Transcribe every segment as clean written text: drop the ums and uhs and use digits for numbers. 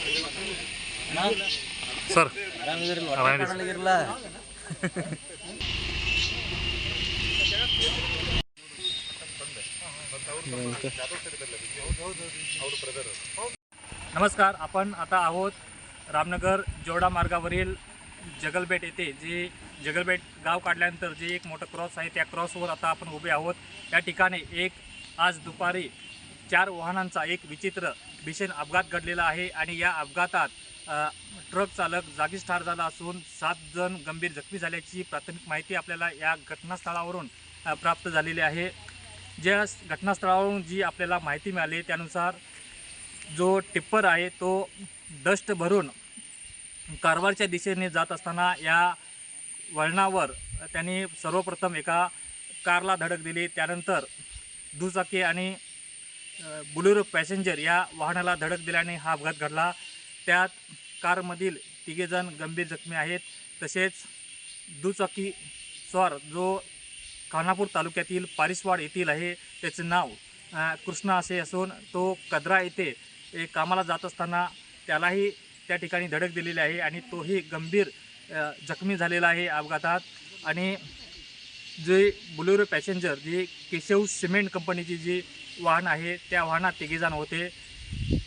Sir नमस्कार, आपण आता आहोत रामनगर जोडा मार्गावरील जगलबेट येथे. जे जगलबेट गाव काढल्यानंतर जे एक मोठं क्रॉस आहे, त्या क्रॉसवर आता आपण उभे आहोत. या ठिकाणी आज दुपारी 4 वाहनांचा एक विचित्र भीषण अपघात घडलेला आहे आणि या अपघातात ट्रक चालक जागीच ठार झाला असून 7 जण गंभीर जखमी झाल्याची प्राथमिक माहिती आपल्याला या घटनास्थळावरून प्राप्त झालेली आहे. ज्या घटनास्थळावरून जी आपल्याला माहिती मिळाली त्यानुसार जो टिप्पर आहे तो डस्ट भरून कारवारच्या दिशेने जात असताना या वळणावर त्यांनी सर्वप्रथम एका कारला धडक दिली. त्यानंतर दुचाकी आणि बुलेरो पॅसेंजर या वाहनाला धडक दिल्याने हा अपघात घडला. त्यात कारमधील 3 जण गंभीर जखमी आहेत. तसेच दुचाकी स्वार जो खानापूर तालुक्यातील पारिसवाड येथील आहे, त्याचे नाव कृष्णा असे असून तो कद्रा येथे कामाला जात असताना त्यालाही त्या ठिकाणी धडक दिलेली आहे आणि तोही गंभीर जखमी झालेला आहे अपघातात. आणि जे बुलेरो पॅसेंजर जी केशव सिमेंट कंपनीची जी वाहन आहे त्या वाहनात 3 जण होते.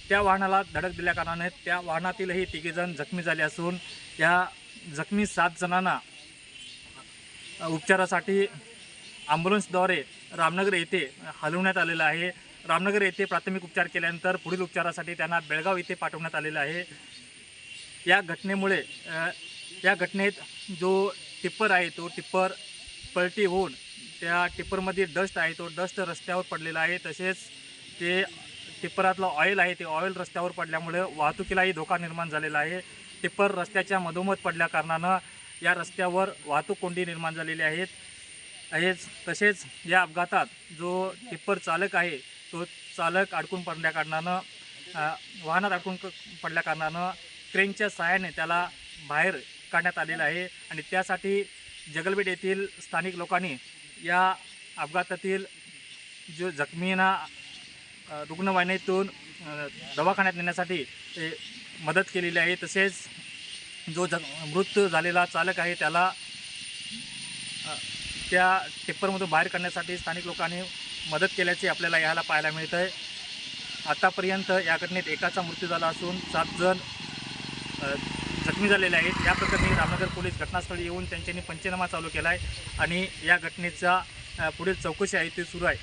त्या वाहनाला धडक दिल्याकारणाने त्या वाहनातीलही 3 जण जखमी झाले असून या जखमी 7 जणांना उपचारासाठी ॲम्ब्युलन्सद्वारे रामनगर येथे हलवण्यात आलेलं आहे. रामनगर येथे प्राथमिक उपचार केल्यानंतर पुढील उपचारासाठी त्यांना बेळगाव येथे पाठवण्यात आलेलं आहे. या घटनेत जो टिप्पर आहे तो टिप्पर पलटी होऊन त्या टिप्परमध्ये डस्ट आहे तो डस्ट रस्त्यावर पडलेला आहे. तसेच ते टिप्परातलं ऑइल आहे ते ऑइल रस्त्यावर पडल्यामुळे वाहतुकीलाही धोका निर्माण झालेला आहे. टिप्पर रस्त्याच्या मधोमध पडल्या कारणानं या रस्त्यावर वाहतूक कोंडी निर्माण झालेली आहेत. तसेच या अपघातात जो टिप्पर चालक आहे तो चालक अडकून पडल्या कारणानं वाहनात अडकून पडल्या कारणानं क्रेनच्या सहाय्याने त्याला बाहेर काढण्यात आलेलं आहे. आणि त्यासाठी जगलबेट येथील स्थानिक लोकांनी या अपघातातील जो जखमींना रुग्णवाहिकेतून दवाखान्यात नेण्यासाठी मदत केलेली आहे. तसेच जो मृत्यू झालेला चालक आहे त्याला त्या टिप्परमधून बाहेर काढण्यासाठी स्थानिक लोकांनी मदत केल्याचे आपल्याला याला पाहायला मिळतं आहे. आतापर्यंत या घटनेत एकाचा मृत्यू झाला असून 7 जण जखमी झालेले आहेत. या प्रकरणी रामनगर पोलीस घटनास्थळी येऊन त्यांच्यानी पंचनामा चालू केला आहे आणि या घटनेचा पुढील चौकशी आहे ती सुरू आहे.